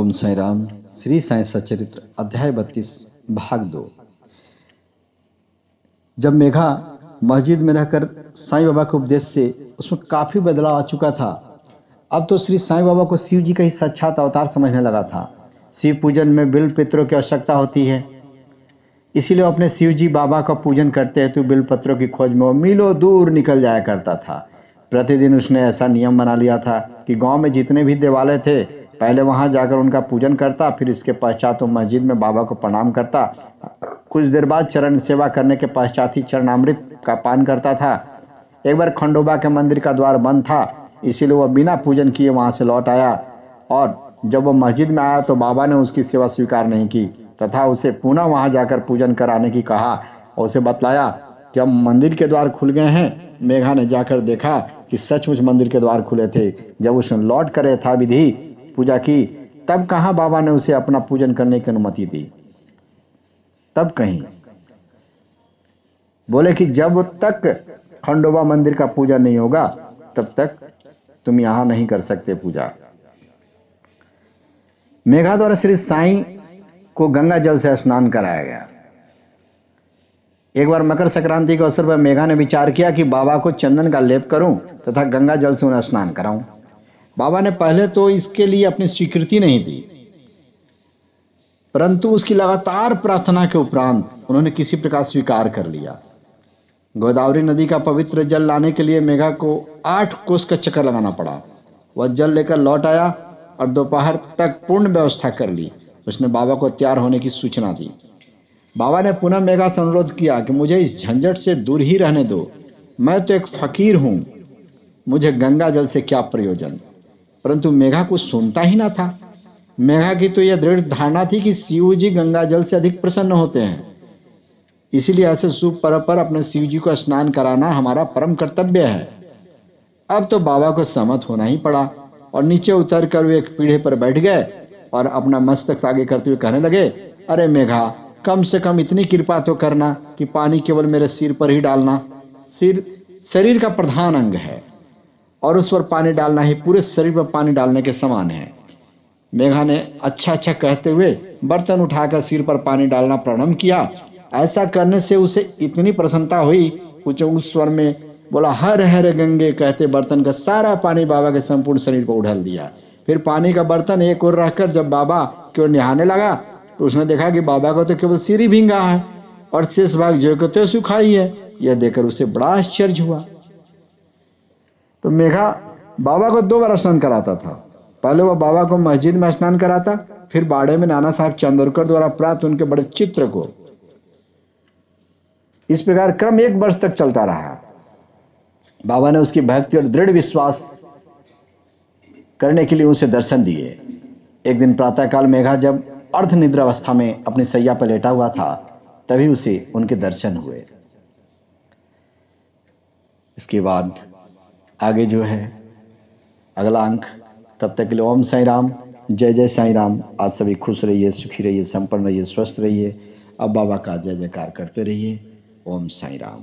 ओम साई राम। श्री साई सच्चरित्र अध्याय 32 भाग 2। जब मेघा मस्जिद में रहकर साईं बाबा के उपदेश से उसमें काफी बदलाव आ चुका था। अब तो श्री साईं बाबा को शिव जी का ही साक्षात अवतार समझने लगा था। शिव पूजन में बिल्व पत्रों की आवश्यकता होती है, इसीलिए वो अपने शिव जी बाबा का पूजन करते हेतु बिल्व पत्रों की खोज में वो मीलों दूर निकल जाया करता था। प्रतिदिन उसने ऐसा नियम बना लिया था कि गांव में जितने भी देवालय थे पहले वहां जाकर उनका पूजन करता, फिर इसके पश्चात वो मस्जिद में बाबा को प्रणाम करता। कुछ देर बाद चरण सेवा करने के पश्चात ही चरणामृत का पान करता था। एक बार खंडोबा के मंदिर का द्वार बंद था, इसीलिए वह बिना पूजन किए वहां से लौट आया और जब वह मस्जिद में आया तो बाबा ने उसकी सेवा स्वीकार नहीं की तथा उसे पुनः वहां जाकर पूजन कराने की कहा और उसे बतलाया कि अब मंदिर के द्वार खुल गए हैं। मेघा ने जाकर देखा कि सचमुच मंदिर के द्वार खुले थे। जब उसने लौट कर यथाविधि पूजा की तब कहां बाबा ने उसे अपना पूजन करने की अनुमति दी। तब कहीं बोले कि जब तक खंडोबा मंदिर का पूजा नहीं होगा तब तक तुम यहां नहीं कर सकते पूजा। मेघा द्वारा श्री साईं को गंगा जल से स्नान कराया गया। एक बार मकर संक्रांति के अवसर पर मेघा ने विचार किया कि बाबा को चंदन का लेप करूं तथा गंगा जल से उन्हें स्नान कराऊं। बाबा ने पहले तो इसके लिए अपनी स्वीकृति नहीं दी, परंतु उसकी लगातार प्रार्थना के उपरांत उन्होंने किसी प्रकार स्वीकार कर लिया। गोदावरी नदी का पवित्र जल लाने के लिए मेघा को 8 कोस का चक्कर लगाना पड़ा। वह जल लेकर लौट आया और दोपहर तक पूर्ण व्यवस्था कर ली। उसने बाबा को तैयार होने की सूचना दी। बाबा ने पुनः मेघा से अनुरोध किया कि मुझे इस झंझट से दूर ही रहने दो। मैं तो एक फकीर हूं, मुझे गंगा जल से क्या प्रयोजन। परंतु मेघा कुछ सुनता ही ना था। मेघा की तो यह दृढ़ धारणा थी कि शिव जी गंगा जल से अधिक प्रसन्न होते हैं, इसीलिए ऐसे शुभ पर्व पर अपने शिव जी को स्नान कराना हमारा परम कर्तव्य है। अब तो बाबा को सहमत होना ही पड़ा और नीचे उतर कर वे एक पीढ़े पर बैठ गए और अपना मस्तक आगे करते हुए कहने लगे, अरे मेघा, कम से कम इतनी कृपा तो करना कि पानी केवल मेरे सिर पर ही डालना। सिर शरीर का प्रधान अंग है और उस पर पानी डालना ही पूरे शरीर पर पानी डालने के समान है। मेघा ने अच्छा अच्छा कहते हुए बर्तन उठाकर सिर पर पानी डालना प्रारंभ किया। ऐसा करने से उसे इतनी प्रसन्नता हुई, कुछ उस स्वर में बोला, हर हर गंगे, कहते बर्तन का सारा पानी बाबा के संपूर्ण शरीर पर उड़ेल दिया। फिर पानी का बर्तन एक ओर रखकर जब बाबा की ओर नहाने लगा तो उसने देखा कि बाबा को तो केवल सिर ही भींगा है और शेष भाग जो को तो सुखाई है। यह देखकर उसे बड़ा आश्चर्य हुआ। तो मेघा बाबा को 2 बार स्नान कराता था। पहले वह बाबा को मस्जिद में स्नान कराता, फिर बाड़े में नाना साहब चंदोरकर द्वारा प्राप्त उनके बड़े चित्र को। इस प्रकार क्रम 1 वर्ष तक चलता रहा। बाबा ने उसकी भक्ति और दृढ़ विश्वास करने के लिए उसे दर्शन दिए। एक दिन प्रातःकाल मेघा जब अर्ध निद्रा अवस्था में अपनी सैया पर लेटा हुआ था तभी उसे उनके दर्शन हुए। इसके बाद आगे जो है अगला अंक। तब तक के लिए ओम साई राम, जय जय साई राम। आप सभी खुश रहिए, सुखी रहिए, संपन्न रहिए, स्वस्थ रहिए। अब बाबा का जय जयकार करते रहिए। ओम साई राम।